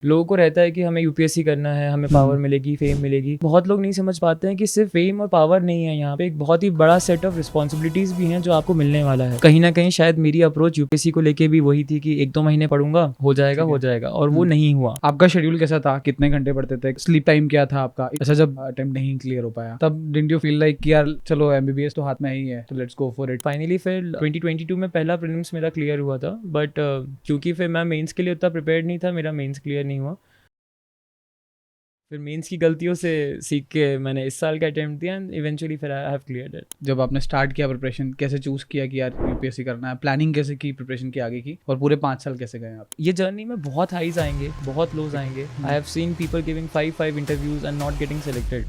लोगों को रहता है कि हमें यूपीएससी करना है, हमें पावर मिलेगी, फेम मिलेगी। बहुत लोग नहीं समझ पाते हैं कि सिर्फ फेम और पावर नहीं है, यहाँ पे एक बहुत ही बड़ा सेट ऑफ रिस्पॉन्सिबिलिटीज भी हैं जो आपको मिलने वाला है। कहीं ना कहीं शायद मेरी अप्रोच यूपीएससी को लेके भी वही थी कि 1-2 महीने पढ़ूंगा, हो जाएगा, और वो नहीं हुआ। आपका शेड्यूल कैसा था? कितने घंटे पढ़ते थे? स्लीप टाइम क्या था आपका? अच्छा, जब अटेम्प्ट नहीं क्लियर हो पाया तब डिडंट यू फील लाइक कि यार चलो एमबीबीएस तो हाथ में ही है, तो let's go for it? Finally फिर 2022 में पहला प्रीलिम्स मेरा क्लियर हुआ था, बट क्योंकि फिर मैं मेंस के लिए उतना प्रिपेयर्ड नहीं था, मेरा मेंस क्लियर नहीं हुआ। फिर मेंस की गलतियों से सीख के मैंने इस साल का अटेम्प्ट दिया एंड इवेंचुअली फिर आई हैव क्लियर्ड इट। जब आपने स्टार्ट किया प्रिपरेशन, कैसे चूज किया कि यार यूपीएससी करना है? प्लानिंग कैसे की प्रिपरेशन की आगे की, और पूरे 5 साल कैसे गए आप? ये जर्नी में बहुत हाईज आएंगे, बहुत लोज आएंगे। I have seen people giving 5 interviews and not getting selected.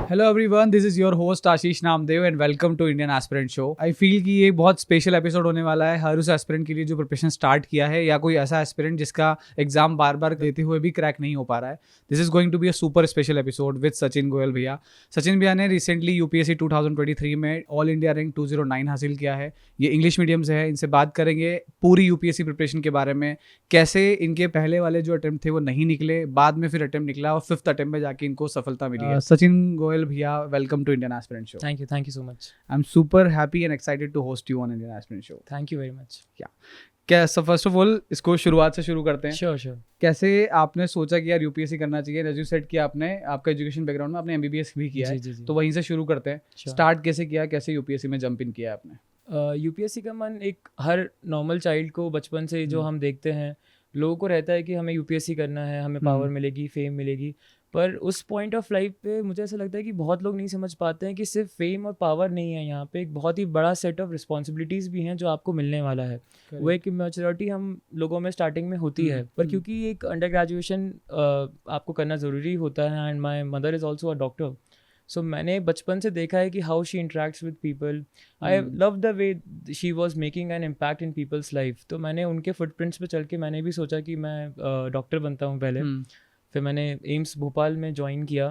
Hello everyone, this is your host Ashish Namdev and welcome to Indian aspirant show. I feel कि ये बहुत स्पेशल एपिसोड होने वाला है हर उस एस्पिरेंट के लिए जो प्रिपरेशन स्टार्ट किया है, या कोई ऐसा एस्पिरेंट जिसका एग्जाम बार बार देते हुए भी क्रैक नहीं हो पा रहा है। This is going to be a super special episode with Sachin Goyal bhaiya. Sachin भैया ने रिसेंटली यूपीएससी 2023 में ऑल इंडिया रैंक 209 हासिल किया है। ये इंग्लिश मीडियम से है। इनसे बात करेंगे पूरी यूपीएससी प्रिपरेशन के बारे में, कैसे इनके पहले वाले जो अटेम्प्ट थे वो नहीं निकले, बाद में फिर अटेम्प्ट निकला और 5th अटेम्प्ट में जाके इनको सफलता मिली है। Sachin Goyal bhaiya, welcome to Indian aspirant show. Thank you so much. I am super happy and excited to host you on Indian aspirant show. Thank you very much. क्या फर्स्ट ऑफ ऑल इसको शुरुआत से शुरू करते हैं। श्योर। कैसे आपने सोचा कि यार यूपीएससी करना चाहिए? एज यू सेड कि आपने आपका एजुकेशन बैकग्राउंड में आपने एमबीबीएस भी किया है, जी। तो वहीं से शुरू करते हैं। स्टार्ट कैसे किया, कैसे यूपीएससी में जंप इन किया आपने? यूपीएससी का मन एक हर नॉर्मल चाइल्ड को बचपन से जो हम देखते हैं, लोगों को रहता है कि हमें यूपीएससी करना है, हमें पावर मिलेगी, फेम मिलेगी। पर उस पॉइंट ऑफ लाइफ पे मुझे ऐसा लगता है कि बहुत लोग नहीं समझ पाते हैं कि सिर्फ फेम और पावर नहीं है, यहाँ पे एक बहुत ही बड़ा सेट ऑफ रिस्पॉन्सिबिलिटीज़ भी हैं जो आपको मिलने वाला है। वो एक मैच्योरिटी हम लोगों में स्टार्टिंग में होती है, पर क्योंकि एक अंडर ग्रेजुएशन आपको करना ज़रूरी होता है, and my mother is also a doctor. So मैंने बचपन से देखा है कि how she interacts with people. I love the way she was making an impact in people's life. तो मैंने उनके फुटप्रिंट्स पे चल के मैंने भी सोचा कि मैं डॉक्टर बनता हूँ पहले। फिर मैंने एम्स भोपाल में ज्वाइन किया।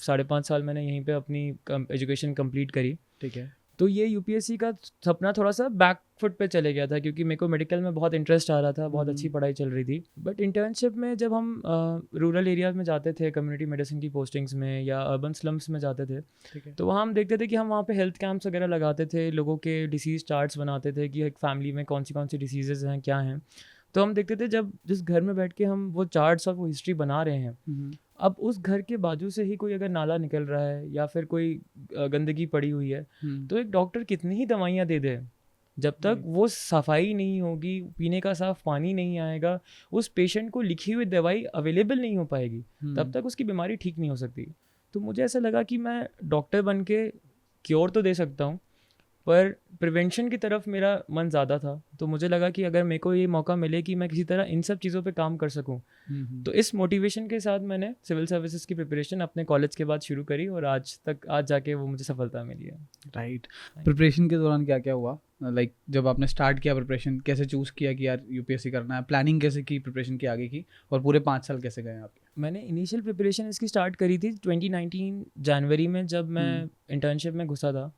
5.5 साल मैंने यहीं पे अपनी एजुकेशन कंप्लीट करी। ठीक है। तो ये यूपीएससी का सपना थोड़ा सा बैक फुट पे चले गया था, क्योंकि मेरे को मेडिकल में बहुत इंटरेस्ट आ रहा था, बहुत अच्छी पढ़ाई चल रही थी। बट इंटर्नशिप में जब हम रूरल एरियाज में जाते थे, कम्युनिटी मेडिसिन की पोस्टिंग्स में या अर्बन स्लम्स में जाते थे, तो वहाँ हम देखते थे कि हम वहाँ पे हेल्थ कैंप्स वगैरह लगाते थे, लोगों के डिसीज़ चार्ट्स बनाते थे कि एक फैमिली में कौन सी डिसीज़ेज़ हैं, क्या हैं। तो हम देखते थे जब जिस घर में बैठ के हम वो चार्ट्स और वो हिस्ट्री बना रहे हैं, अब उस घर के बाजू से ही कोई अगर नाला निकल रहा है या फिर कोई गंदगी पड़ी हुई है, तो एक डॉक्टर कितनी ही दवाइयाँ दे दे, जब तक वो सफाई नहीं होगी, पीने का साफ पानी नहीं आएगा, उस पेशेंट को लिखी हुई दवाई अवेलेबल नहीं हो पाएगी, तब तक उसकी बीमारी ठीक नहीं हो सकती। तो मुझे ऐसा लगा कि मैं डॉक्टर बन के क्योर तो दे सकता हूँ, पर प्रिवेंशन की तरफ मेरा मन ज़्यादा था। तो मुझे लगा कि अगर मेरे को ये मौका मिले कि मैं किसी तरह इन सब चीज़ों पे काम कर सकूं, तो इस मोटिवेशन के साथ मैंने सिविल सर्विसेज की प्रिपरेशन अपने कॉलेज के बाद शुरू करी, और आज जाके वो मुझे सफलता मिली है। राइट। प्रिपरेशन के दौरान क्या क्या हुआ? लाइक जब आपने स्टार्ट किया प्रिपरेशन, कैसे चूज़ किया कि यार यूपीएससी करना है? प्लानिंग कैसे की प्रिपरेशन की आगे की, और पूरे 5 साल कैसे गए आपके? मैंने इनिशियल प्रिपरेशन इसकी स्टार्ट करी थी 2019 जनवरी में, जब मैं इंटर्नशिप में घुसा था।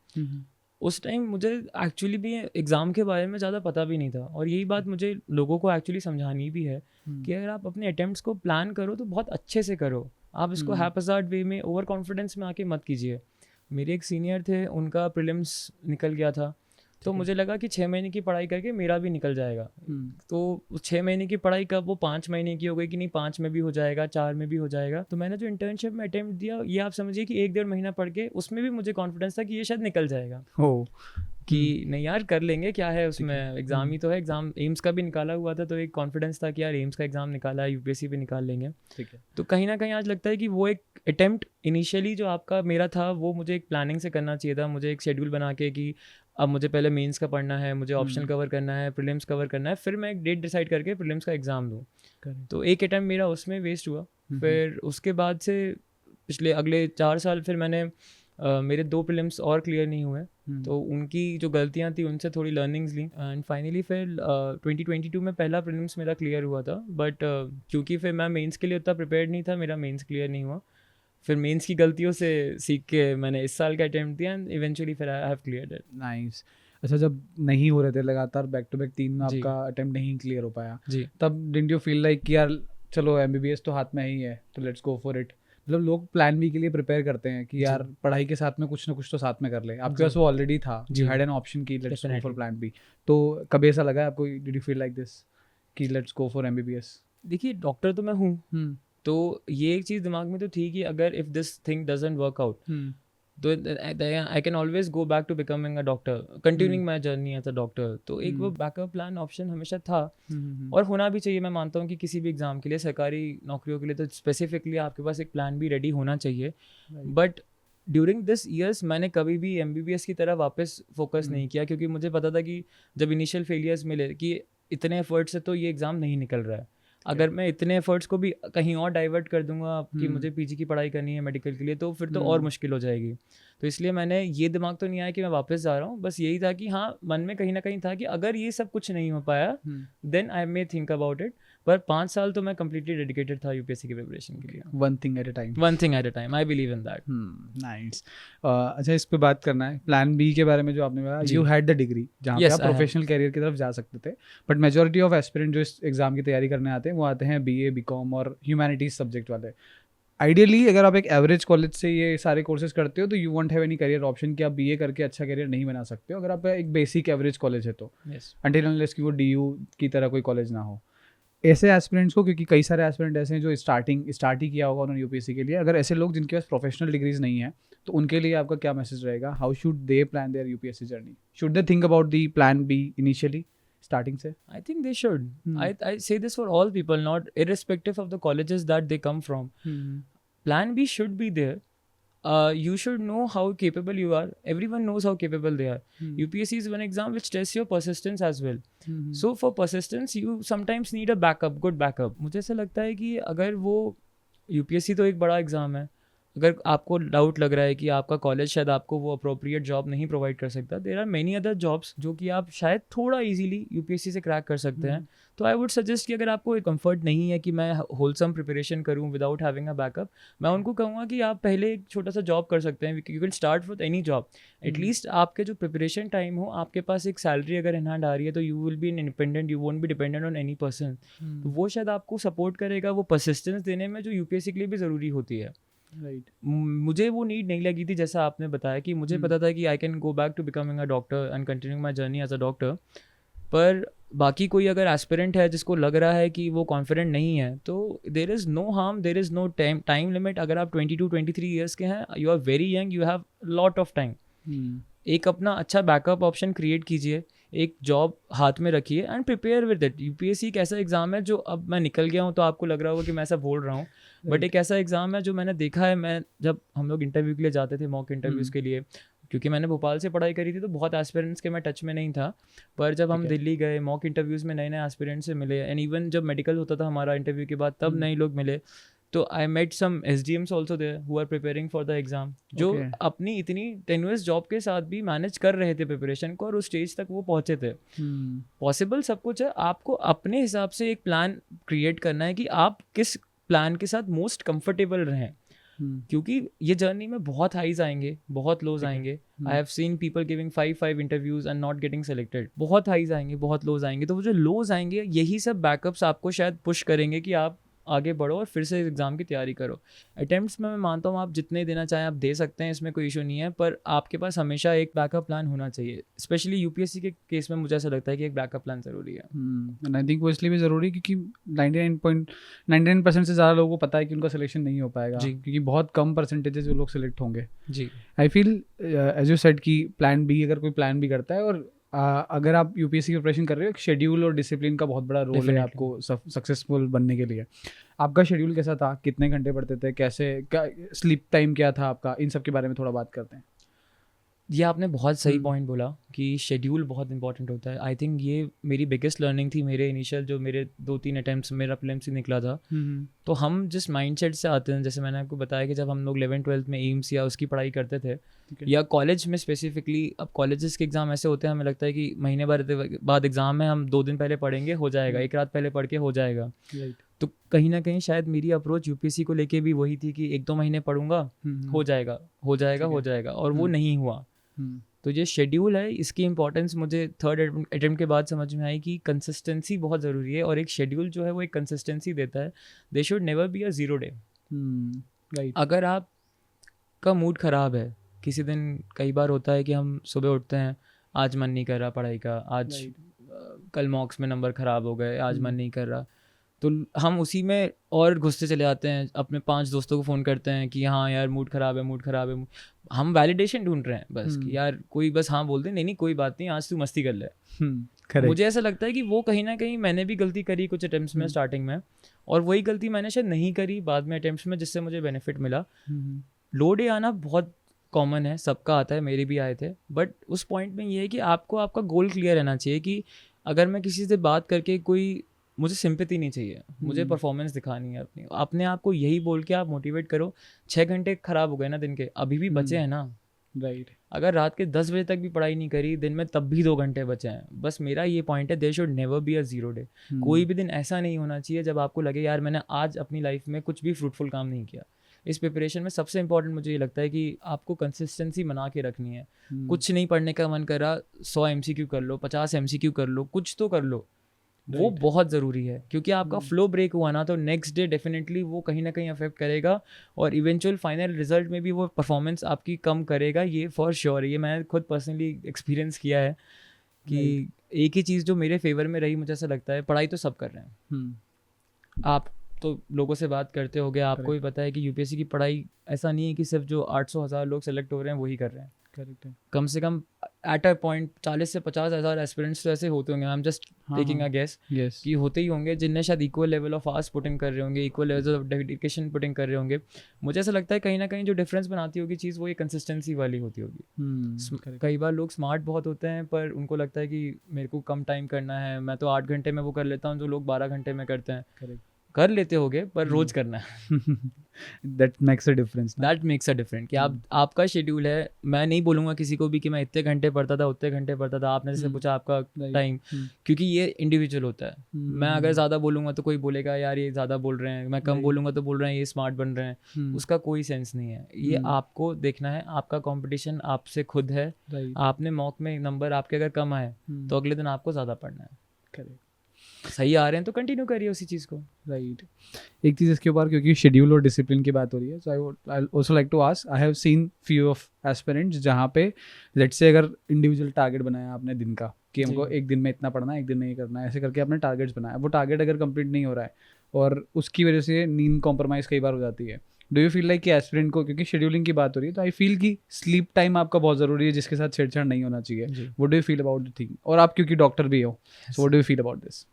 उस टाइम मुझे एक्चुअली भी एग्ज़ाम के बारे में ज़्यादा पता भी नहीं था, और यही बात मुझे लोगों को एक्चुअली समझानी भी है कि अगर आप अपने अटेम्प्ट्स को प्लान करो तो बहुत अच्छे से करो, आप इसको हैपहज़ार्ड वे में, ओवर कॉन्फिडेंस में आके मत कीजिए। मेरे एक सीनियर थे, उनका प्रीलिम्स निकल गया था, तो मुझे लगा कि 6 महीने की पढ़ाई करके मेरा भी निकल जाएगा। तो उस 6 महीने की पढ़ाई कब वो 5 महीने की हो गई कि नहीं, 5 में भी हो जाएगा, 4 में भी हो जाएगा। तो मैंने जो इंटर्नशिप में अटेम्प्ट दिया, ये आप समझिए कि 1-1.5 महीना पढ़ के उसमें भी मुझे कॉन्फिडेंस था कि ये शायद निकल जाएगा। कि नहीं यार, कर लेंगे, क्या है उसमें, एग्ज़ाम ही तो है। एग्ज़ाम एम्स का भी निकाला हुआ था, तो एक कॉन्फिडेंस था कि यार एम्स का एग्ज़ाम निकाला है, यूपीएससी भी निकाल लेंगे। ठीक है। तो कहीं ना कहीं आज लगता है कि वो एक अटेम्प्ट इनिशियली जो आपका मेरा था, वो मुझे एक प्लानिंग से करना चाहिए था। मुझे एक शेड्यूल बना के कि अब मुझे पहले मेंस का पढ़ना है, मुझे ऑप्शन कवर करना है, प्रीलिम्स कवर करना है, फिर मैं एक डेट डिसाइड करके प्रीलिम्स का एग्ज़ाम दूँ। तो एक अटेम्प्ट मेरा उसमें वेस्ट हुआ। फिर उसके बाद से पिछले अगले 4 साल फिर मैंने मेरे 2 प्रीलिम्स और क्लियर नहीं हुए, तो उनकी जो गलतियां थी उनसे थोड़ी लर्निंग्स ली, एंड फाइनली फिर 2022 में पहला प्रीलिम्स मेरा क्लियर हुआ था। बट क्योंकि फिर मैं मेंस के लिए उतना प्रिपेयर्ड नहीं था, मेरा मेंस क्लियर नहीं हुआ। फिर मेंस की गलतियों से सीख के मैंने इस साल का अटेम्प्ट दिया, एंड इवेंचुअली फिर I have cleared it. Nice. अच्छा, जब नहीं हो रहे थे लगातार बैक टू बैक 3 में आपका अटेम्प्ट नहीं क्लियर हो पाया, जी। तब डिडंट यू फील लाइक कि यार चलो MBBS तो हाथ में ही है तो लेट्स गो फॉर इट, मतलब लोग प्लान बी के लिए प्रिपेयर करते हैं कि यार पढ़ाई के साथ में कुछ ना कुछ तो साथ में कर ले, आपके पास वो ऑलरेडी था, यू हैड एन ऑप्शन की let's go for plan B, तो कभी ऐसा लगा आपको, did you feel like this कि लेट्स गो फॉर MBBS? देखिए डॉक्टर तो मैं हूँ, तो ये एक चीज़ दिमाग में तो थी कि अगर if this thing doesn't work out तो I can always go back to becoming a doctor, continuing my journey as a doctor, तो एक वो बैकअप प्लान ऑप्शन हमेशा था और होना भी चाहिए। मैं मानता हूँ कि किसी भी एग्ज़ाम के लिए, सरकारी नौकरियों के लिए तो स्पेसिफिकली आपके पास एक प्लान भी रेडी होना चाहिए। बट ड्यूरिंग दिस ईयर्स मैंने कभी भी MBBS की तरह वापस फोकस नहीं किया, क्योंकि मुझे पता था कि जब इनिशियल फेलियर्स मिले कि इतने एफर्ट से तो ये एग्ज़ाम नहीं निकल रहा है, अगर मैं इतने एफर्ट्स को भी कहीं और डाइवर्ट कर दूंगा कि मुझे PG की पढ़ाई करनी है मेडिकल के लिए, तो फिर तो और मुश्किल हो जाएगी। तो इसलिए मैंने ये दिमाग तो नहीं आया कि मैं वापस जा रहा हूँ, बस यही था कि हाँ मन में कहीं ना कहीं था कि अगर ये सब कुछ नहीं हो पाया then I may think about it. पर 5 साल तो मैं कम्प्लीटली डेडिकेटेड था UPSC की प्रिपरेशन के लिए। One thing at a time, I believe in that. Nice. अच्छा, इस पे बात करना है प्लान बी के बारे में जो आपने बताया, यू हैड द डिग्री जहाँ पे आप प्रोफेशनल कैरियर की तरफ जा सकते थे, बट मेजोरिटी ऑफ एस्पिरेंट जो इस एग्जाम की तैयारी करने आते हैं वो आते हैं BA BCom और ह्यूमैनिटीज सब्जेक्ट वाले। आइडियली अगर आप एक एवरेज कॉलेज से ये सारे कोर्सेज करते हो तो you want have any career option कि आप BA करके अच्छा करियर नहीं बना सकते हो अगर आप एक बेसिक एवरेज कॉलेज है तो, अनटिल अनलेस कि वो DU की तरह कोई कॉलेज ना हो। ऐसे एस्पिरेंट्स को, क्योंकि कई सारे एस्पिरेंट ऐसे हैं जो स्टार्ट ही किया होगा उन्होंने UPSC के लिए, अगर ऐसे लोग जिनके पास प्रोफेशनल डिग्रीज नहीं है तो उनके लिए आपका क्या मैसेज रहेगा? How should they plan their UPSC जर्नी? Should they think about the plan B initially starting से? I think they should. I say this for all people, not irrespective of the colleges that they come from. Plan B should be there. You should know how capable you are. Everyone knows how capable they are. UPSC is one exam which tests your persistence as well. So for persistence, you sometimes need a backup, good backup. मुझे ऐसा लगता है कि अगर वो UPSC तो एक बड़ा एग्ज़ाम है, अगर आपको डाउट लग रहा है कि आपका कॉलेज शायद आपको वो अप्रोप्रिएट जॉब नहीं प्रोवाइड कर सकता, there are many other jobs जो कि आप शायद थोड़ा इजीली UPSC से क्रैक कर सकते हैं। तो आई वुड सजेस्ट कि अगर आपको एक कंफर्ट नहीं है कि मैं होलसम प्रिपरेशन करूं विदाउट हैविंग अ बैकअप, मैं उनको कहूँगा कि आप पहले एक छोटा सा जॉब कर सकते हैं। You can start with any job, at least आपके जो प्रिपरेशन टाइम हो, आपके पास एक सैलरी अगर इन हैंड आ रही है तो you will be independent, you won't be dependent on any person. तो वो शायद आपको सपोर्ट करेगा वो परसिस्टेंस देने में जो UPSC के लिए भी ज़रूरी होती है। राइट। मुझे वो नीड नहीं लगी थी, जैसा आपने बताया कि मुझे पता था कि I can go back to becoming a doctor and continuing my journey as a doctor. पर बाकी कोई अगर एस्पिरेंट है जिसको लग रहा है कि वो कॉन्फिडेंट नहीं है, तो there is no harm, there is no time limit. अगर आप 22-23 ईयर्स के हैं, you are very young, you have lot of time. एक अपना अच्छा बैकअप ऑप्शन क्रिएट कीजिए, एक जॉब हाथ में रखिए and prepare with it. UPSC एक ऐसा एग्ज़ाम है जो अब मैं निकल गया हूँ तो आपको लग रहा होगा कि मैं ऐसा बोल रहा हूँ, बट एक ऐसा एग्ज़ाम है जो मैंने देखा है। मैं जब हम लोग इंटरव्यू के लिए जाते थे, मॉक इंटरव्यूज़ के लिए, क्योंकि मैंने भोपाल से पढ़ाई करी थी तो बहुत एस्पिरेंट्स के मैं टच में नहीं था, पर जब हम दिल्ली गए मॉक इंटरव्यूज़ में नए नए एस्पिरेंट्स से मिले, एंड इवन जब मेडिकल होता था हमारा इंटरव्यू के बाद तब नए लोग मिले, तो I met some SDMs also there who are preparing for the exam, जो अपनी इतनी टेन्यूअस जॉब के साथ भी मैनेज कर रहे थे प्रिपरेशन को और उस स्टेज तक वो पहुँचे थे। पॉसिबल सब कुछ है, आपको अपने हिसाब से एक प्लान क्रिएट करना है कि आप किस प्लान के साथ मोस्ट कंफर्टेबल रहें, क्योंकि ये जर्नी में बहुत हाईज आएंगे, बहुत लोज आएंगे। I have seen people giving 5 interviews and not getting selected. बहुत हाईज आएंगे, बहुत लोज आएंगे, तो वो जो लोज आएंगे यही सब बैकअप्स आपको शायद पुश करेंगे कि आप आगे बढ़ो और फिर से एग्ज़ाम की तैयारी करो। अटेम्प्ट्स में मैं मानता हूँ आप जितने देना चाहें आप दे सकते हैं, इसमें कोई इशू नहीं है, पर आपके पास हमेशा एक बैकअप प्लान होना चाहिए। स्पेशली UPSC के केस में मुझे ऐसा लगता है कि एक बैकअप प्लान ज़रूरी है। एंड आई थिंक वो इसलिए भी ज़रूरी है क्योंकि 99% से ज़्यादा लोगों को पता है कि उनका सिलेक्शन नहीं हो पाएगा, क्योंकि बहुत कम परसेंटेजेस जो लोग सिलेक्ट होंगे। जी, I feel as you said कि प्लान बी, अगर कोई प्लान बी करता है और अगर आप UPSC की प्रिपरेशन कर रहे हो, एक शेड्यूल और डिसिप्लिन का बहुत बड़ा रोल है आपको सक्सेसफुल बनने के लिए। आपका शेड्यूल कैसा था? कितने घंटे पढ़ते थे? कैसे, क्या स्लीप टाइम क्या था आपका? इन सब के बारे में थोड़ा बात करते हैं। ये आपने बहुत सही पॉइंट बोला कि शेड्यूल बहुत इंपॉर्टेंट होता है। आई थिंक ये मेरी बिगेस्ट लर्निंग थी मेरे इनिशियल जो मेरे 2-3 अटैम्प्ट्स मेरा प्रीलिम्स से निकला था। तो हम जिस माइंडसेट से आते हैं, जैसे मैंने आपको बताया कि जब हम लोग 11th-12th में एम्स या उसकी पढ़ाई करते थे, या कॉलेज में स्पेसिफिकली, अब कॉलेजेस के एग्ज़ाम ऐसे होते हैं हमें लगता है कि महीने भर बाद एग्ज़ाम है, हम 2 दिन पहले पढ़ेंगे हो जाएगा, एक रात पहले पढ़ के हो जाएगा। तो कहीं ना कहीं शायद मेरी अप्रोच UPSC को लेके भी वही थी कि 1-2 महीने पढ़ूंगा, हो जाएगा, और वो नहीं हुआ। तो ये शेड्यूल है, इसकी इंपॉर्टेंस मुझे थर्ड अटेम्प्ट के बाद समझ में आई कि कंसिस्टेंसी बहुत ज़रूरी है, और एक शेड्यूल जो है वो एक कंसिस्टेंसी देता है. They should never be a zero day. Right. अगर आपका मूड ख़राब है, किसी दिन कई बार होता है कि हम सुबह उठते हैं, आज मन नहीं कर रहा पढ़ाई का, आज कल मॉक्स में नंबर ख़राब हो गए, आज मन नहीं कर रहा, तो हम उसी में और घुसते चले जाते हैं, अपने 5 दोस्तों को फ़ोन करते हैं कि हाँ यार मूड ख़राब है, मूड ख़राब है. हम वैलिडेशन ढूंढ रहे हैं बस कि यार कोई बस हाँ बोल दे, नहीं नहीं कोई बात नहीं, आज तू मस्ती कर ले. मुझे ऐसा लगता है कि वो कहीं ना कहीं मैंने भी गलती करी कुछ अटेम्प्ट्स में स्टार्टिंग में, और वही गलती मैंने शायद नहीं करी बाद में अटेम्प्ट्स में, जिससे मुझे बेनिफिट मिला. लो डे आना बहुत कॉमन है, सबका आता है, मेरे भी आए थे. बट उस पॉइंट में ये है कि आपको आपका गोल क्लियर रहना चाहिए कि अगर मैं किसी से बात करके कोई, मुझे सिंपैथी नहीं चाहिए, मुझे परफॉर्मेंस दिखानी है अपनी. अपने आप को यही बोल के आप मोटिवेट करो. 6 घंटे ख़राब हो गए ना दिन के, अभी भी बचे हैं ना. राइट. अगर रात के 10 बजे तक भी पढ़ाई नहीं करी दिन में, तब भी 2 घंटे बचे हैं. बस मेरा ये पॉइंट है, there should never be a zero day. कोई भी दिन ऐसा नहीं होना चाहिए जब आपको लगे यार मैंने आज अपनी लाइफ में कुछ भी फ्रूटफुल काम नहीं किया. इस प्रिपरेशन में सबसे इंपॉर्टेंट मुझे ये लगता है कि आपको कंसिस्टेंसी बना के रखनी है. कुछ नहीं पढ़ने का मन कर रहा, 100 MCQ कर लो, 50 MCQ कर लो, कुछ तो कर लो. वो बहुत ज़रूरी है, क्योंकि आपका फ्लो ब्रेक हुआ ना तो नेक्स्ट डे डेफिनेटली वो कहीं ना कहीं अफेक्ट करेगा, और इवेंचुअल फाइनल रिजल्ट में भी वो परफॉर्मेंस आपकी कम करेगा. ये फॉर श्योर है, ये मैंने खुद पर्सनली एक्सपीरियंस किया है कि एक ही चीज़ जो मेरे फेवर में रही, मुझे ऐसा लगता है, पढ़ाई तो सब कर रहे हैं. आप तो लोगों से बात करते होगे, आपको भी पता है कि यूपीएससी की पढ़ाई ऐसा नहीं है कि सिर्फ जो 800,000 लोग सेलेक्ट हो रहे हैं वही कर रहे हैं. करेक्ट है. कम से कम एट अ पॉइंट 40 से 50,000 एस्पिरेंट्स तो ऐसे होते होंगे. I am just taking a guess कि होते ही होंगे जिनने शायद equal level of hours put in कर रहे होंगे, equal level of dedication put in कर रहे होंगे. मुझे ऐसा लगता है कहीं ना कहीं जो डिफरेंस बनाती होगी चीज़, वो ये कंसिस्टेंसी वाली होती होगी. कई बार लोग स्मार्ट बहुत होते हैं, पर उनको लगता है कि मेरे को कम टाइम करना है, मैं तो 8 घंटे में वो कर लेता हूँ जो लोग 12 घंटे में करते हैं. कर लेते होगे, पर रोज करना है. That makes a difference. That makes a difference कि आपका शेड्यूल है. मैं नहीं बोलूँगा किसी को भी कि मैं इतने घंटे पढ़ता था, उतने घंटे पढ़ता था. आपने जैसे पूछा आपका टाइम, क्योंकि ये इंडिविजुअल होता है. मैं अगर ज़्यादा बोलूँगा तो कोई बोलेगा यार ये ज़्यादा बोल रहे हैं, मैं कम बोलूँगा तो बोल रहे हैं ये स्मार्ट बन रहे हैं. उसका कोई सेंस नहीं है. ये आपको देखना है, आपका कॉम्पिटिशन आपसे खुद है. आपने मॉक में नंबर आपके अगर कम आए तो अगले दिन आपको ज़्यादा पढ़ना है. करेक्ट. सही आ रहे हैं तो कंटिन्यू करिए उसी चीज़ को. राइट. एक चीज़ इसके ऊपर, क्योंकि शेड्यूल और डिसिप्लिन की बात हो रही है, so I also like to ask, I have seen few of aspirants जहाँ पे लेट्स से अगर इंडिविजुअल टारगेट बनाया आपने दिन का कि हमको एक दिन में इतना पढ़ना है, एक दिन में ये करना है, ऐसे करके आपने टारगेट्स बनाया, वो टारगेट अगर कंप्लीट नहीं हो रहा है और उसकी वजह से नींद कॉम्प्रोमाइज़ कई बार हो जाती है, डू यू फील लाइक कि एस्पिरेंट को, क्योंकि शेड्यूलिंग की बात हो रही है, तो आई फील कि स्लीप टाइम आपका बहुत ज़रूरी है जिसके साथ छेड़छाड़ नहीं होना चाहिए. What do you feel about the thing? और आप क्योंकि डॉक्टर भी हो, so what do you feel about this?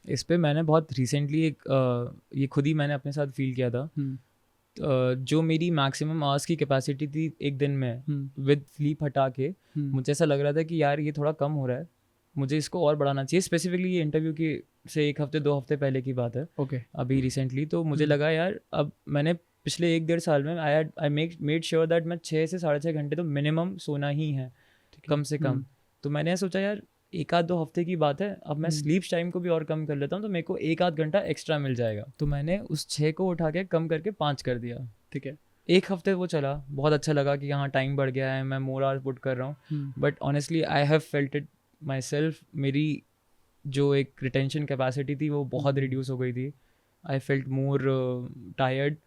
इस पे मैंने बहुत रिसेंटली ये खुद ही मैंने अपने साथ फील किया था. जो मेरी मैक्सिमम आवर्स की कैपेसिटी थी एक दिन में विद स्लीप हटा के, मुझे ऐसा लग रहा था कि यार ये थोड़ा कम हो रहा है, मुझे इसको और बढ़ाना चाहिए. स्पेसिफिकली ये इंटरव्यू की से 1 हफ्ते 2 हफ्ते पहले की बात है. अभी रिसेंटली तो मुझे लगा यार, अब मैंने पिछले 1-1.5 साल में आई मेड श्योर दैट मैं 6 से 6.5 घंटे तो मिनिमम सोना ही है, कम से कम. तो मैंने सोचा यार 1-2 हफ्ते की बात है, अब मैं स्लीप टाइम को भी और कम कर लेता हूँ तो मेरे को 1-8 घंटा एक्स्ट्रा मिल जाएगा. तो मैंने उस 6 को उठा के कम करके 5 कर दिया. ठीक है. 1 हफ्ते वो चला, बहुत अच्छा लगा कि हाँ टाइम बढ़ गया है, मैं मोर आवर पुट कर रहा हूँ. But honestly I have felt it my self. मेरी जो एक रिटेंशन कैपेसिटी थी वो बहुत रिड्यूस हो गई थी. I felt more tired.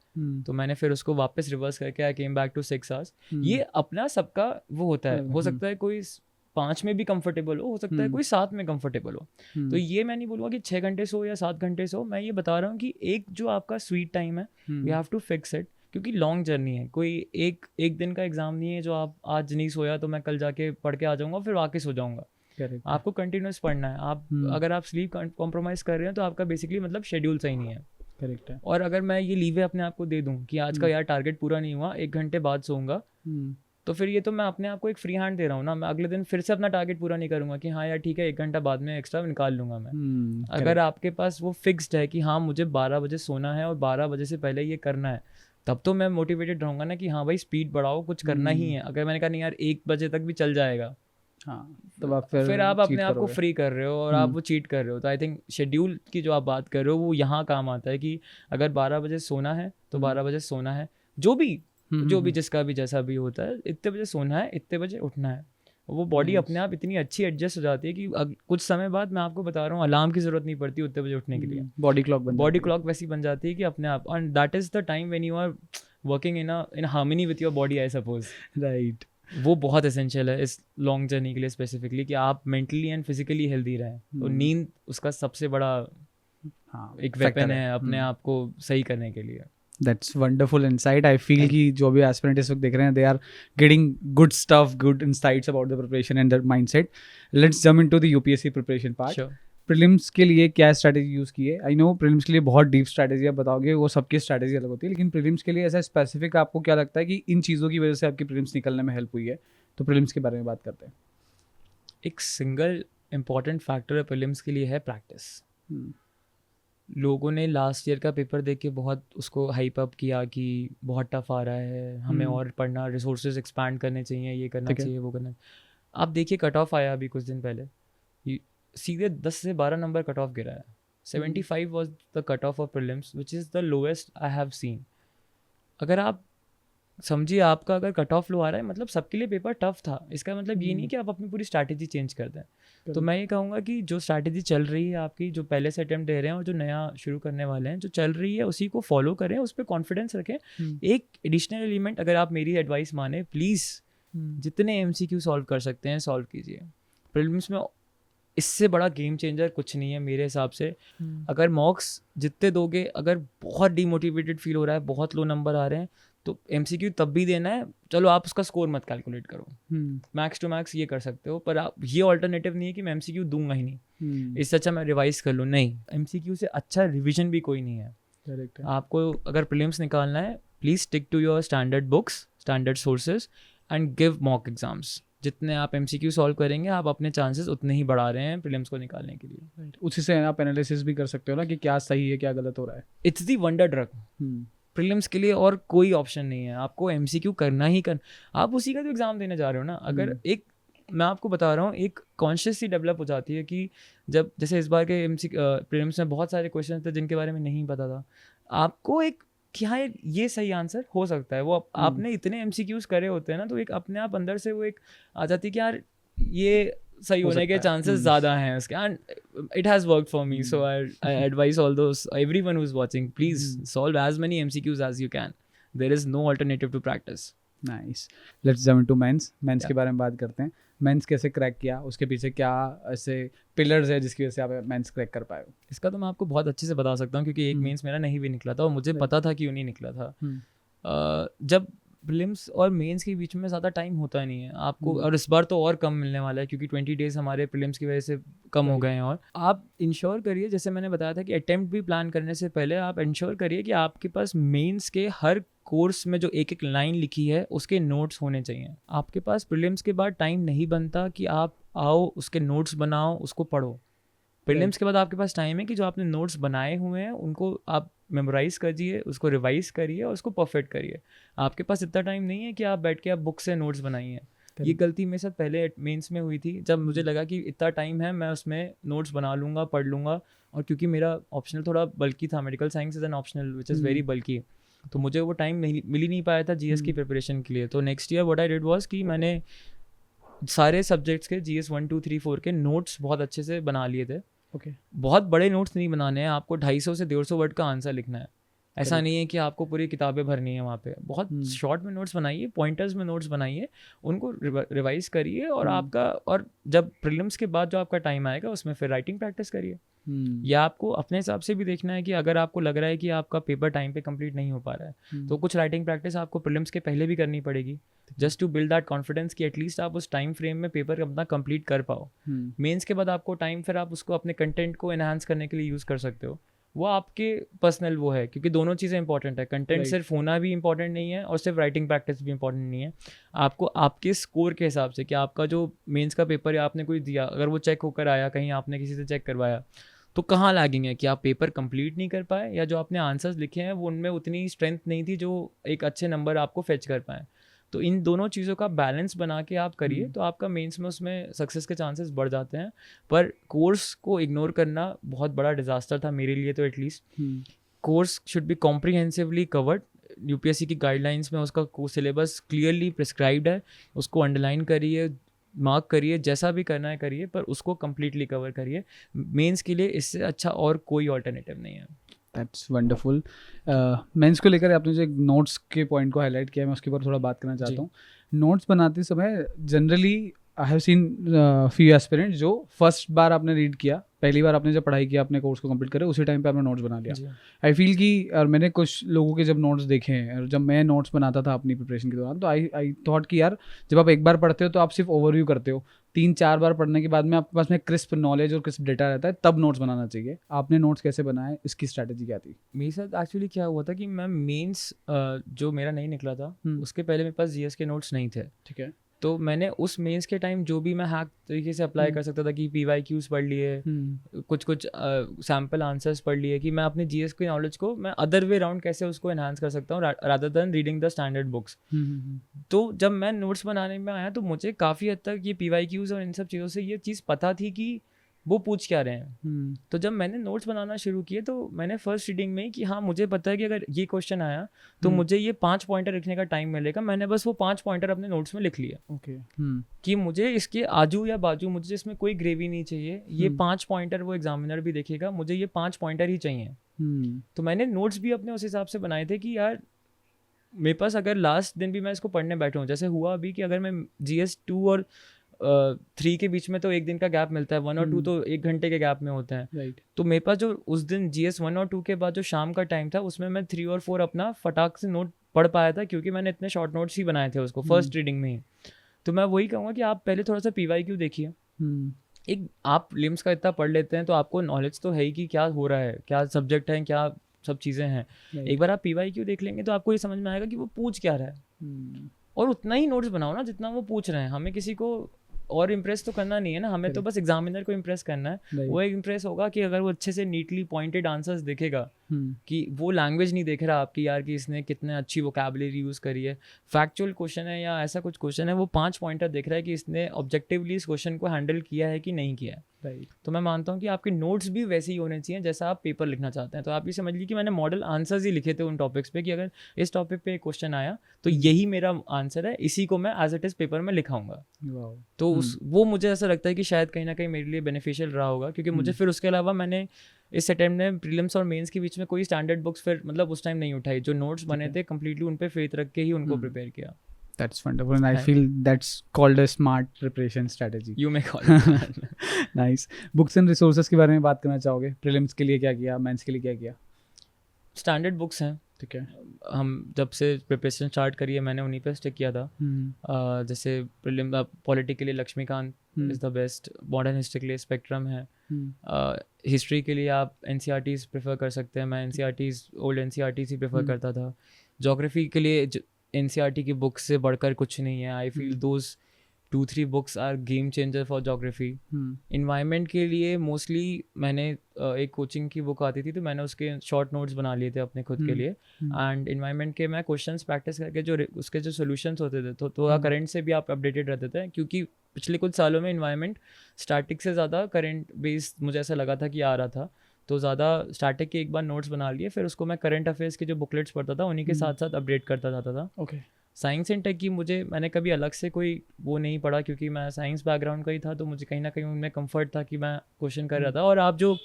तो मैंने फिर उसको वापस रिवर्स करके आई केम बैक टू 6 आवर्स. ये अपना सबका वो होता है, हो सकता है कोई 5 में भी कंफर्टेबल हो सकता है कोई 7 में कंफर्टेबल हो. तो ये मैं नहीं बोलूँगा कि 6 घंटे सो या 7 घंटे सो. मैं ये बता रहा हूँ कि एक जो आपका स्वीट टाइम है, we have to fix it, क्योंकि लॉन्ग जर्नी है. कोई एक दिन का एग्जाम नहीं है जो आप आज नहीं सोया तो मैं कल जाके पढ़ के आ जाऊँगा फिर वापस सो जाऊँगा. आपको कंटिन्यूस पढ़ना है. आप अगर आप स्लीप कॉम्प्रोमाइज़ कर रहे हैं तो आपका बेसिकली मतलब शेड्यूल सही नहीं है. करेक्ट है. और अगर मैं ये लीवे अपने आप को दे दूँ कि आज का यार टारगेट पूरा नहीं हुआ, 1 घंटे बाद सोऊंगा, तो फिर ये तो मैं अपने आप को एक फ्री हैंड दे रहा हूँ ना. मैं अगले दिन फिर से अपना टारगेट पूरा नहीं करूँगा कि हाँ यार ठीक है 1 घंटा बाद में एक्स्ट्रा निकाल लूँगा मैं. अगर आपके पास वो फिक्स्ड है कि हाँ मुझे 12 बजे सोना है और 12 बजे से पहले ये करना है, तब तो मैं मोटिवेटेड रहूँगा ना कि हाँ भाई स्पीड बढ़ाओ, कुछ करना ही है. अगर मैंने कहा नहीं यार 1 बजे तक भी चल जाएगा, हाँ, तो आप फिर आप अपने आप को फ्री कर रहे हो और आप वो चीट कर रहे हो. तो आई थिंक शेड्यूल की जो आप बात कर रहे हो वो यहाँ काम आता है कि अगर 12 बजे सोना है तो 12 बजे सोना है. जो भी जिसका भी जैसा भी होता है, इतने बजे सोना है, इतने बजे उठना है. वो बॉडी Nice. अपने आप इतनी अच्छी एडजस्ट हो जाती है कि कुछ समय बाद मैं आपको बता रहा हूँ अलार्म की ज़रूरत नहीं पड़ती उतने बजे उठने के लिए. बॉडी क्लॉक बॉडी क्लॉक वैसी बन जाती है कि अपने आप, and that is the time when you are working in harmony with your body I suppose. Right. वो बहुत एसेंशियल है इस लॉन्ग जर्नी के लिए स्पेसिफिकली, कि आप मेंटली एंड फिजिकली हेल्दी रहें. तो नींद उसका सबसे बड़ा एक वेपन है अपने आप को सही करने के लिए. That's wonderful insight. I feel कि जो भी aspirant इस वक्त देख रहे हैं, they are getting good stuff, good insights about the preparation and their mindset. Let's jump into the UPSC preparation part. Sure. Prelims के लिए क्या स्ट्रैटेजी यूज़ की है? आई नो प्रीलिम्स के लिए बहुत डीप स्ट्रैटेजी आप बताओगे, वो सबकी स्ट्रैटेजी अलग होती है, लेकिन प्रीलिम्स के लिए ऐसा स्पेसिफिक आपको क्या लगता है कि इन चीज़ों की वजह से आपकी प्रीलिम्स निकलने में हेल्प हुई है? तो प्रीलिम्स के बारे में बात करते हैं. एक सिंगल इम्पॉर्टेंट फैक्टर प्रीलिम्स के लिए है प्रैक्टिस. लोगों ने लास्ट ईयर का पेपर देख के बहुत उसको हाइप अप किया कि बहुत टफ आ रहा है, हमें और पढ़ना, रिसोर्सेज एक्सपैंड करने चाहिए, ये करना चाहिए, वो करना. आप देखिए कट ऑफ आया अभी कुछ दिन पहले, सीधे 10 से 12 नंबर कट ऑफ गिरा है. 75 was the cut off of prelims which is the lowest I have scene. अगर आप समझिए आपका अगर कट ऑफ लो आ रहा है मतलब सबके लिए पेपर टफ था, इसका मतलब ये नहीं कि आप अपनी पूरी स्ट्रैटेजी चेंज कर दें. तो मैं ये कहूँगा कि जो स्ट्रैटेजी चल रही है आपकी, जो पहले से अटेम्प्ट दे रहे हैं और जो नया शुरू करने वाले हैं, जो चल रही है उसी को फॉलो करें, उस पर कॉन्फिडेंस रखें. एक एडिशनल एलिमेंट अगर आप मेरी एडवाइस माने, प्लीज़ जितने MCQ सॉल्व कर सकते हैं सॉल्व कीजिए. प्रीलिम्स में इससे बड़ा गेम चेंजर कुछ नहीं है मेरे हिसाब से. अगर मॉक्स जितने दोगे, अगर बहुत डीमोटिवेटेड फील हो रहा है, बहुत लो नंबर आ रहे हैं, तो MCQ तब भी देना है. चलो आप उसका स्कोर मत कैलकुलेट करो, मैक्स टू मैक्स ये कर सकते हो, पर आप ये ऑल्टरनेटिव नहीं है कि मैं MCQ दूंगा ही नहीं, इससे अच्छा मैं रिवाइज कर लूँ. नहीं, MCQ से अच्छा रिविजन भी कोई नहीं है. करेक्ट है. आपको अगर प्रीलिम्स निकालना है, please stick to your standard books, standard sources and give mock exams. जितने आप MCQ सॉल्व करेंगे, आप अपने चांसेस उतने ही बढ़ा रहे हैं प्रीलिम्स को निकालने के लिए. उसी से आप एनालिसिस भी कर सकते हो ना कि क्या सही है, क्या गलत हो रहा है. It's the wonder drug. Prelims के लिए और कोई ऑप्शन नहीं है. आपको MCQ करना ही आप उसी का तो एग्ज़ाम देने जा रहे हो ना. अगर एक मैं आपको बता रहा हूँ, एक कॉन्शियस सी डेवलप हो जाती है कि जब जैसे इस बार के प्रीलिम्स में बहुत सारे क्वेश्चन थे जिनके बारे में नहीं पता था, आपको एक क्या है ये सही आंसर हो सकता है, वो आपने इतने MCQs करे होते हैं ना, तो एक अपने आप अंदर से वो एक आ जाती है कि यार ये सही होने के चांसेस ज़्यादा हैं उसके. And it has worked for me, so I advise all those everyone who is watching, please solve as many MCQs as you can. There is no alternative to practice. Nice. Let's jump into mains. Mains के बारे में बात करते हैं. Mains कैसे crack किया, उसके पीछे क्या ऐसे पिलर्स है जिसकी वजह से आप मेंस क्रैक कर पाए हो? इसका तो मैं आपको बहुत अच्छे से बता सकता हूँ, क्योंकि एक मेंस मेरा नहीं भी निकला था और मुझे पता था क्यों नहीं निकला था. जब प्रीलिम्स और मेंस के बीच में ज़्यादा टाइम होता नहीं है आपको, और इस बार तो और कम मिलने वाला है क्योंकि 20 डेज हमारे प्रीलिम्स की वजह से कम हो गए हैं. और आप इंश्योर करिए, जैसे मैंने बताया था कि अटेम्प्ट भी प्लान करने से पहले आप इंश्योर करिए कि आपके पास मेंस के हर कोर्स में जो एक एक लाइन लिखी है उसके नोट्स होने चाहिए. आपके पास प्रीलिम्स के बाद टाइम नहीं बनता कि आप आओ उसके नोट्स बनाओ उसको पढ़ो. प्रीलिम्स के बाद आपके पास टाइम है कि जो आपने नोट्स बनाए हुए हैं उनको आप मेमोराइज करिए, उसको रिवाइज करिए और उसको परफेक्ट करिए. आपके पास इतना टाइम नहीं है कि आप बैठ के आप बुक से नोट्स बनाइए. ये गलती मेरे साथ पहले मेंस में हुई थी, जब मुझे लगा कि इतना टाइम है मैं उसमें नोट्स बना लूँगा, पढ़ लूँगा. और क्योंकि मेरा ऑप्शनल थोड़ा बल्कि था, medical science is an optional which is very बल्कि, तो मुझे वो टाइम मिल ही नहीं पाया था GS की प्रिपरेशन के लिए. तो next year what I did was कि मैंने सारे सब्जेक्ट्स के GS 1 2 3 4 के नोट्स बहुत अच्छे से बना लिए थे. बहुत बड़े नोट्स नहीं बनाने हैं आपको, 250 से 150 वर्ड का आंसर लिखना है. ऐसा नहीं है कि आपको पूरी किताबें भरनी है वहाँ पे. बहुत शॉर्ट में नोट्स बनाइए, पॉइंटर्स में नोट्स बनाइए, उनको रिवाइज करिए. और आपका और जब प्रीलिम्स के बाद जो आपका टाइम आएगा उसमें फिर राइटिंग प्रैक्टिस करिए. या आपको अपने हिसाब से भी देखना है कि अगर आपको लग रहा है कि आपका पेपर टाइम पे कंप्लीट नहीं हो पा रहा है तो कुछ राइटिंग प्रैक्टिस आपको प्रीलिम्स के पहले भी करनी पड़ेगी, just to build that confidence कि एटलीस्ट आप उस टाइम फ्रेम में पेपर अपना कंप्लीट कर पाओ. मेंस के बाद आपको टाइम फिर आप उसको अपने कंटेंट को एनहांस करने के लिए यूज़ कर सकते हो. वो आपके पर्सनल वो है, क्योंकि दोनों चीज़ें इंपॉर्टेंट है. कंटेंट सिर्फ होना भी इंपॉर्टेंट नहीं है और सिर्फ राइटिंग प्रैक्टिस भी इंपॉर्टेंट नहीं है. आपको आपके स्कोर के हिसाब से कि आपका जो मेंस का पेपर या आपने कोई दिया, अगर वो चेक होकर आया, कहीं आपने किसी से चेक करवाया, तो कहाँ लैगिंग है कि आप पेपर कंप्लीट नहीं कर पाए या जो आपने आंसर्स लिखे हैं वो उनमें उतनी स्ट्रेंथ नहीं थी जो एक अच्छे नंबर आपको फेच कर पाए. तो इन दोनों चीज़ों का बैलेंस बना के आप करिए तो आपका मेंस में उसमें सक्सेस के चांसेस बढ़ जाते हैं. पर कोर्स को इग्नोर करना बहुत बड़ा डिजास्टर था मेरे लिए. तो at least course should be comprehensively covered. UPSC की गाइडलाइंस में उसका सिलेबस क्लियरली प्रिस्क्राइब्ड है, उसको अंडरलाइन करिए, मार्क करिए, जैसा भी करना है करिए, पर उसको कम्प्लीटली कवर करिए। मेंस के लिए इससे अच्छा और कोई ऑल्टरनेटिव नहीं है। That's wonderful. मेंस को लेकर आपने जो एक नोट्स के पॉइंट को हाईलाइट किया है, मैं उसके ऊपर थोड़ा बात करना चाहता हूँ। नोट्स बनाते समय generally I have seen few aspirant जो फर्स्ट बार आपने रीड किया, पहली बार आपने जब पढ़ाई किया, अपने कोर्स को कंप्लीट करे, उसी टाइम पे आपने नोट्स बना लिया। आई फील कि, और मैंने कुछ लोगों के जब नोट्स देखे हैं, और जब मैं नोट्स बनाता था अपनी प्रिपरेशन के दौरान, तो आई थॉट कि यार जब आप एक बार पढ़ते हो तो आप सिर्फ ओवरव्यू करते हो, 3-4 बार पढ़ने के बाद में आपके पास में क्रिस्प नॉलेज और क्रिस्प डेटा रहता है, तब नोट्स बनाना चाहिए। आपने नोट्स कैसे बनाए, इसकी स्ट्रैटेजी क्या थी? मेरे साथ एक्चुअली क्या हुआ था कि मैं मेंस जो मेरा नहीं निकला था, उसके पहले मेरे पास जीएस के नोट्स नहीं थे। ठीक है। तो मैंने उस मेंस के टाइम जो भी मैं हैक तरीके से अप्लाई कर सकता था कि PYQs पढ़ लिए, कुछ सैम्पल आंसर्स पढ़ लिए, कि मैं अपने जीएस की नॉलेज को मैं अदर वे राउंड कैसे उसको एनहांस कर सकता हूँ rather than reading the standard books. तो जब मैं नोट्स बनाने में आया तो मुझे काफ़ी हद तक ये PYQs और इन सब चीज़ों से ये चीज़ पता थी कि वो पूछ क्या रहे हैं। तो जब मैंने नोट्स बनाना शुरू किए तो मैंने फर्स्ट रीडिंग में ही कि हाँ मुझे पता है कि अगर ये क्वेश्चन आया तो मुझे ये 5 पॉइंटर लिखने का टाइम मिलेगा, मैंने बस वो 5 पॉइंटर अपने नोट्स में लिख लिया। ओके। कि मुझे इसके आजू या बाजू, मुझे इसमें कोई ग्रेवी नहीं चाहिए, ये 5 पॉइंटर वो एग्जामिनर भी देखेगा, मुझे ये 5 पॉइंटर ही चाहिए। तो मैंने नोट्स भी अपने उस हिसाब से बनाए थे कि यार मेरे पास अगर लास्ट दिन भी मैं इसको पढ़ने बैठूँ, जैसे हुआ अभी कि अगर मैं GS 2 और 3 के बीच में तो एक दिन का गैप मिलता है, 1 और 2 तो 1 घंटे के गैप में होते हैं। राइट। तो मेरे पास जो उस दिन GS 1 और 2 के बाद जो शाम का टाइम था, उसमें मैं 3 और 4 अपना फटाक से नोट पढ़ पाया था, क्योंकि मैंने इतने शॉर्ट नोट्स ही बनाए थे उसको फर्स्ट रीडिंग में ही। तो मैं वही कहूँगा कि आप पहले थोड़ा सा PYQ देखिए। एक आप लिम्स का इतना पढ़ लेते हैं तो आपको नॉलेज तो है ही कि क्या हो रहा है, क्या सब्जेक्ट है, क्या सब चीज़ें हैं। एक बार आप PYQ देख लेंगे तो आपको ये समझ में आएगा कि वो पूछ क्या रहा है, और उतना ही नोट्स बनाओ ना जितना वो पूछ रहे हैं। हमें किसी को और इम्प्रेस तो करना नहीं है ना, हमें तो बस एग्जामिनर को इम्प्रेस करना है। वो एक इम्प्रेस होगा कि अगर वो अच्छे से नीटली पॉइंटेड आंसर्स देखेगा, कि वो लैंग्वेज नहीं देख रहा आपकी यार कि इसने कितने अच्छी वोकैबुलरी यूज़ करी है, फैक्चुअल क्वेश्चन है या ऐसा कुछ क्वेश्चन है, वो 5 पॉइंटर देख रहा है कि इसने ऑब्जेक्टिवली इस क्वेश्चन को हैंडल किया है कि नहीं किया है। राइट। तो मैं मानता हूँ कि आपके नोट्स भी वैसे ही होने चाहिए जैसा आप पेपर लिखना चाहते हैं। तो आप ये समझ लीजिए कि मैंने मॉडल आंसर्स ही लिखे थे उन टॉपिक्स पे, कि अगर इस टॉपिक पे क्वेश्चन आया तो यही मेरा आंसर है, इसी को मैं एज इट इज़ पेपर में लिखाऊंगा। तो वो मुझे ऐसा लगता है कि शायद कहीं ना कहीं मेरे लिए बेनिफिशियल रहा होगा, क्योंकि मुझे फिर उसके अलावा मैंने इस अटेम्प्ट में प्रीलिम्स और मेंस के बीच में कोई स्टैंडर्ड बुक्स फिर मतलब उस टाइम नहीं उठाई। जो नोट्स बने थे कंप्लीटली उन पे फेथ रख के ही उनको प्रिपेयर किया। That's wonderful, and I feel that's called a smart preparation strategy. You may call it. Nice. Books and resources के बारे में बात करना चाहोगे? Prelims के लिए क्या किया, मेंस के लिए क्या किया? स्टैंडर्ड बुक्स हैं, ठीक है। हम जब से प्रिपरेशन स्टार्ट करी है मैंने उन्हीं पे स्टिक किया था। जैसे प्रीलिम पॉलिटी के लिए Laxmikanth is the best, modern history के लिए स्पेक्ट्रम है, हिस्ट्री के लिए आप NCERTs प्रेफर कर सकते हैं, मैं NCERTs ओल्ड NCERTs ही प्रेफर करता था। जोग्राफी के लिए NCERT की बुक्स से बढ़कर कुछ नहीं है। I feel those 2-3 books are game changer for geography. Environment के लिए मोस्टली मैंने एक कोचिंग की बुक आती थी तो मैंने उसके शॉर्ट नोट्स बना लिए थे अपने खुद के लिए। एंड इन्वायरमेंट के मैं क्वेश्चंस प्रैक्टिस करके जो उसके जो सोल्यूशंस होते थे तो थोड़ा करंट से भी आप अपडेटेड रहते थे, क्योंकि पिछले कुछ सालों में इन्वायरमेंट स्टैटिक से ज़्यादा करंट बेस्ड मुझे ऐसा लगा था कि आ रहा था। तो ज़्यादा स्टैटिक के एक बार नोट्स बना लिए, फिर उसको मैं करंट अफेयर्स के जो बुकलेट्स पढ़ता था उन्हीं के साथ साथ अपडेट करता जाता था। ओके। साइंस एंड टेक की मैंने कभी अलग से कोई वो नहीं पढ़ा, क्योंकि मैं साइंस बैकग्राउंड का ही था, तो मुझे कहीं ना कहीं उनमें कंफर्ट था कि मैं क्वेश्चन कर रहा था। और आप जो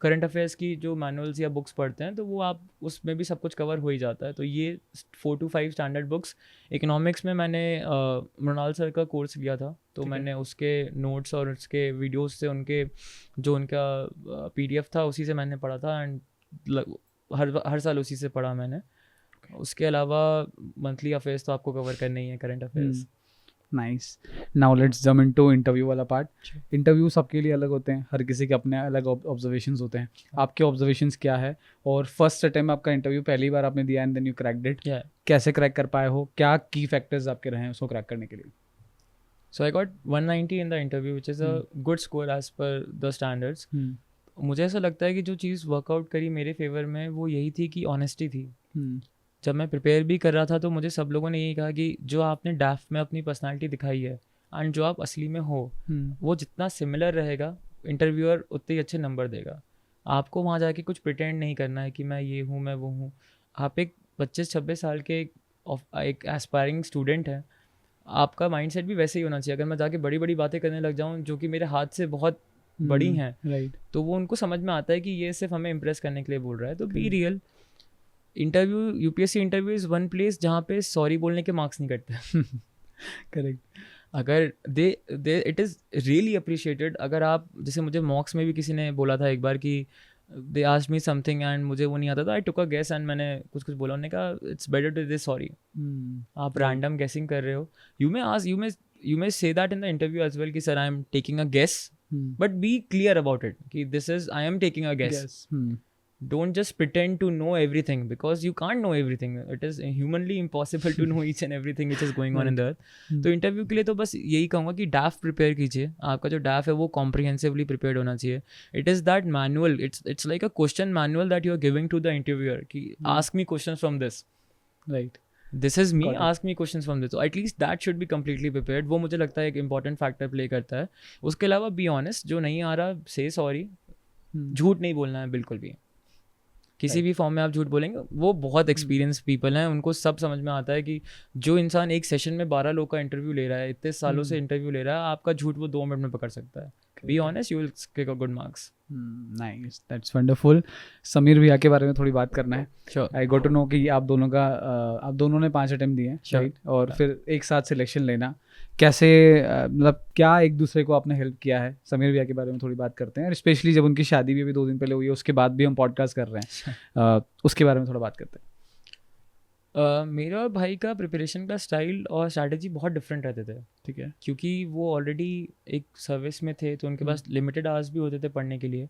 करंट अफेयर्स की जो मैनुअल्स या बुक्स पढ़ते हैं तो वो आप उसमें भी सब कुछ कवर हो ही जाता है। तो ये 4 to 5 स्टैंडर्ड बुक्स। इकोनॉमिक्स में मैंने मृणाल सर का कोर्स लिया था, तो मैंने उसके नोट्स और उसके वीडियोस से उनके जो उनका PDF था उसी से मैंने पढ़ा था। एंड हर साल उसी से पढ़ा मैंने। उसके अलावा मंथली अफेयर्स तो आपको कवर करना ही है, current affairs. Nice. Now let's जम इनटू इंटरव्यू वाला पार्ट। इंटरव्यू सबके लिए अलग होते हैं, हर किसी के अपने अलग ऑब्जर्वेशंस होते हैं। आपके ऑब्जर्वेशंस क्या है, और फर्स्ट अटेम्प्ट आपका इंटरव्यू पहली बार आपने दिया and then you cracked it, कैसे क्रैक कर पाए हो, क्या की फैक्टर्स आपके रहे हैं उसको क्रैक करने के लिए? So I got 190 in the interview, which is a good score as per the standards. मुझे ऐसा लगता है कि जो चीज़ वर्कआउट करी मेरे फेवर में वो यही थी कि ऑनेस्टी थी। जब मैं प्रिपेयर भी कर रहा था तो मुझे सब लोगों ने यही कहा कि जो आपने ड्राफ्ट में अपनी पर्सनालिटी दिखाई है एंड जो आप असली में हो वो जितना सिमिलर रहेगा इंटरव्यूअर उतने ही अच्छे नंबर देगा। आपको वहाँ जाके कुछ प्रिटेंड नहीं करना है कि मैं ये हूँ मैं वो हूँ। आप एक 25-26 साल के एक एस्पायरिंग स्टूडेंट हैं, आपका माइंडसेट भी वैसे ही होना चाहिए। अगर मैं जाके बड़ी बड़ी बातें करने लग जाऊँ जो कि मेरे हाथ से बहुत बड़ी हैं, राइट, तो वो उनको समझ में आता है कि ये सिर्फ हमें इम्प्रेस करने के लिए बोल रहा है। तो be real. Interview, UPSC interview is one place जहाँ पे सॉरी बोलने के मार्क्स नहीं कटते। करेक्ट, अगर दे इट इज़ रियली अप्रिशिएटेड। अगर आप, जैसे मुझे मॉक्स में भी किसी ने बोला था एक बार कि they asked me something and मुझे वो नहीं आता था, आई टुक अ गेस एंड मैंने कुछ कुछ बोला, उन्होंने कहा it's better to they sorry. आप रैंडम गेसिंग कर रहे हो, you may say that in the interview as well कि sir I am taking a guess, but be clear about it कि this is I am taking a guess. Don't just pretend to know everything because you can't know everything. It is humanly impossible to know each and everything which is going on in the earth. तो interview के लिए तो बस यही कहूँगा कि Daph prepare कीजिए। आपका जो डाफ है वो कॉम्प्रिहेंसिवली प्रिपेयर्ड होना चाहिए। It is that manual, it's like a question manual that you are giving to the interviewer कि ask me question from this, right, this is me, ask me question from this. At least that should be completely prepared. वो मुझे लगता है एक important factor play करता है। उसके अलावा बी ऑनेस्ट, जो नहीं आ रहा से सॉरी, झूठ नहीं बोलना है बिल्कुल भी। किसी भी फॉर्म में आप झूठ बोलेंगे, वो बहुत एक्सपीरियंस पीपल हैं, उनको सब समझ में आता है कि जो इंसान एक सेशन में 12 लोग का इंटरव्यू ले रहा है, इतने सालों से इंटरव्यू ले रहा है, आपका झूठ वो 2 मिनट में पकड़ सकता है। Be honest, you will get a good marks. Nice, that's wonderful. Sameer भैया के बारे में थोड़ी बात करना है। Sure. I got to know कि आप दोनों ने 5 अटेम्प्ट दिए हैं, राइट, और फिर एक साथ सिलेक्शन लेना कैसे, मतलब क्या एक दूसरे को आपने हेल्प किया है? समीर भैया के बारे में थोड़ी बात करते हैं, स्पेशली जब उनकी शादी भी अभी 2 दिन पहले हुई है, उसके बाद भी हम पॉडकास्ट कर रहे हैं, उसके बारे में थोड़ा बात करते हैं। मेरा और भाई का प्रिपरेशन का स्टाइल और स्ट्रैटेजी बहुत डिफरेंट रहते थे, ठीक है, क्योंकि वो ऑलरेडी एक सर्विस में थे, तो उनके पास लिमिटेड आवर्स भी होते थे पढ़ने के लिए।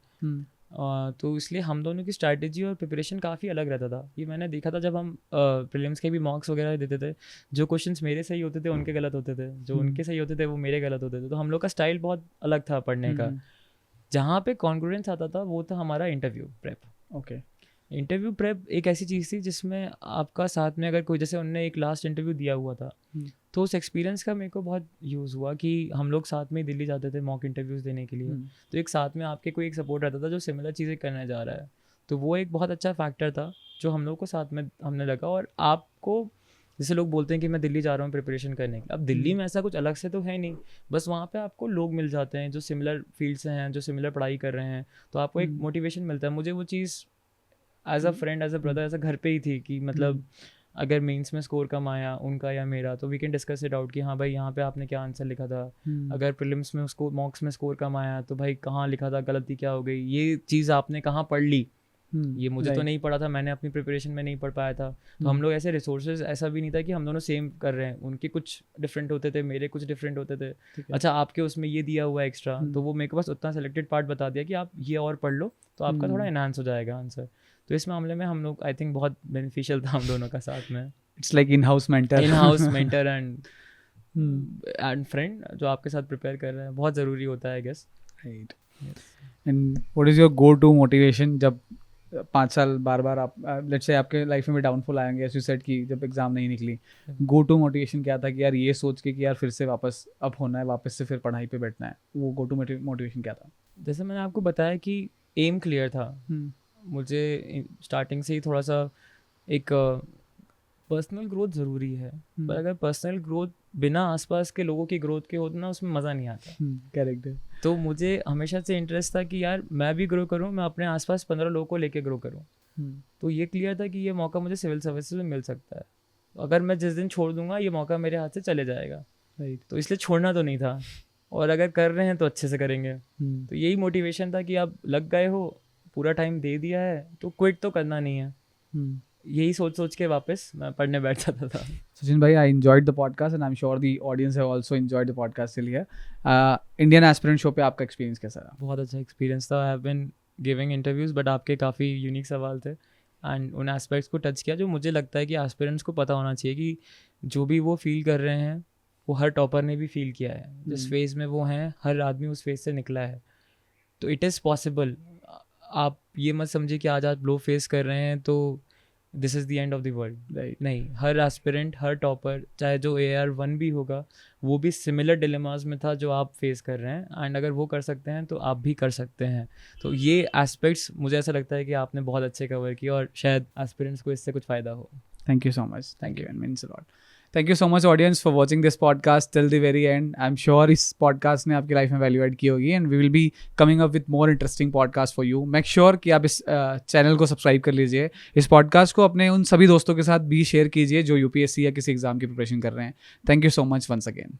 तो इसलिए हम दोनों की स्ट्रैटेजी और प्रिपरेशन काफ़ी अलग रहता था। ये मैंने देखा था जब हम प्रीलिम्स के भी मॉक्स वगैरह देते थे, जो क्वेश्चंस मेरे सही होते थे उनके गलत होते थे, जो उनके सही होते थे वो मेरे गलत होते थे। तो हम लोग का स्टाइल बहुत अलग था पढ़ने का। जहाँ पे कॉन्ग्रुएंस आता था वो था हमारा interview prep. Okay, interview prep एक ऐसी चीज़ थी जिसमें आपका साथ में अगर कोई, जैसे उनने एक लास्ट इंटरव्यू दिया हुआ था, तो उस एक्सपीरियंस का मेरे को बहुत यूज़ हुआ कि हम लोग साथ में दिल्ली जाते थे मॉक इंटरव्यूज़ देने के लिए। तो एक साथ में आपके कोई एक सपोर्ट रहता था जो सिमिलर चीज़ें करने जा रहा है। तो वो एक बहुत अच्छा फैक्टर था जो हम लोग को साथ में हमने लगा। और आपको, जैसे लोग बोलते हैं कि मैं दिल्ली जा रहा हूँ प्रिपरेशन करने के लिए, अब दिल्ली में ऐसा कुछ अलग से तो है नहीं, बस वहाँ पे आपको लोग मिल जाते हैं जो सिमिलर फील्ड से हैं, जो सिमिलर पढ़ाई कर रहे हैं, तो आपको एक मोटिवेशन मिलता है। मुझे वो चीज़ as a friend, as a brother, as a घर पे ही थी कि मतलब अगर मेंस में स्कोर कम आया उनका या मेरा, तो we can discuss it out कि हाँ भाई यहाँ पे आपने क्या आंसर लिखा था। अगर प्रीलिम्स में उसको मॉक्स में स्कोर कम आया तो भाई कहाँ लिखा था, गलती क्या हो गई, ये चीज़ आपने कहाँ पढ़ ली, ये मुझे तो नहीं पढ़ा था, मैंने अपनी प्रिपरेशन में नहीं पढ़ पाया था। तो हम लोग ऐसे रिसोर्सेज, ऐसा भी नहीं था कि हम दोनों सेम कर रहे हैं, उनके कुछ डिफरेंट होते थे, मेरे कुछ डिफरेंट होते थे। अच्छा आपके उसमें ये दिया हुआ एक्स्ट्रा, तो वो मेरे को बस उतना सेलेक्टेड पार्ट बता दिया कि आप ये और पढ़ लो तो आपका थोड़ा एनहांस हो जाएगा आंसर। तो इस मामले में हम लोग आई थिंक बहुत बेनिफिशियल था हम दोनों का साथ में। It's like in house mentor and friend जो आपके साथ प्रिपेयर कर रहे हैं, बहुत ज़रूरी होता है I guess. Right, and what is your go to motivation जब 5 साल बार आप लेट्स से आपके लाइफ में डाउनफॉल आएंगे, एज यू सेड कि जब एग्जाम नहीं निकली, गो टू मोटिवेशन क्या था कि यार ये सोच के कि यार फिर से वापस अप होना है, वापस से फिर पढ़ाई पे बैठना है, वो गो टू मोटिवेशन क्या था? जैसे मैंने आपको बताया कि एम क्लियर था। मुझे स्टार्टिंग से ही थोड़ा सा एक पर्सनल ग्रोथ ज़रूरी है, पर अगर पर्सनल ग्रोथ बिना आसपास के लोगों की ग्रोथ के हो ना, उसमें मज़ा नहीं आता। करेक्ट है। तो मुझे हमेशा से इंटरेस्ट था कि यार मैं भी ग्रो करूं, मैं अपने आसपास 15 लोगों को लेके ग्रो करूं। तो ये क्लियर था कि ये मौका मुझे सिविल सर्विसेज में मिल सकता है। अगर मैं जिस दिन छोड़ दूंगा ये मौका मेरे हाथ से चले जाएगा। राइट, तो इसलिए छोड़ना तो नहीं था, और अगर कर रहे हैं तो अच्छे से करेंगे। तो यही मोटिवेशन था कि आप लग गए हो, पूरा टाइम दे दिया है, तो क्विट तो करना नहीं है। यही सोच के वापस मैं पढ़ने बैठ जाता था। सचिन भाई, I enjoyed the podcast and I am sure the audience have also enjoyed the podcast till here. Indian aspirant show पे आपका एक्सपीरियंस कैसा रहा? बहुत अच्छा एक्सपीरियंस था। I have been giving interviews, but आपके काफ़ी यूनिक सवाल थे एंड उन एस्पेक्ट्स को टच किया जो मुझे लगता है कि एस्पिरेंट्स को पता होना चाहिए कि जो भी वो फील कर रहे हैं वो हर टॉपर ने भी फील किया है। जिस फेज़ में वो हैं हर आदमी उस फेज़ से निकला है। तो इट इज़ पॉसिबल। आप ये मत समझिए कि आज आप लो फेस कर रहे हैं तो this is the end of the world. नहीं, हर एस्पिरेंट, हर टॉपर, चाहे जो AR1 भी होगा, वो भी सिमिलर डिलेमास में था जो आप फेस कर रहे हैं, एंड अगर वो कर सकते हैं तो आप भी कर सकते हैं। तो ये एस्पेक्ट्स मुझे ऐसा लगता है कि आपने बहुत अच्छे कवर किए और शायद एस्पिरेंट्स को इससे कुछ फ़ायदा हो। Thank you so much, thank you and means a lot. Thank you so much audience for watching this podcast till the very end. I am sure इस पॉडकास्ट ने आपकी लाइफ में वैल्यू ऐड की होगी and we will be coming up with more interesting podcast for you. Make sure कि आप इस channel को सब्सक्राइब कर लीजिए. इस पॉडकास्ट को अपने उन सभी दोस्तों के साथ भी शेयर कीजिए जो यूपीएससी या किसी एग्जाम की प्रिपरेशन कर रहे हैं. Thank you so much once again.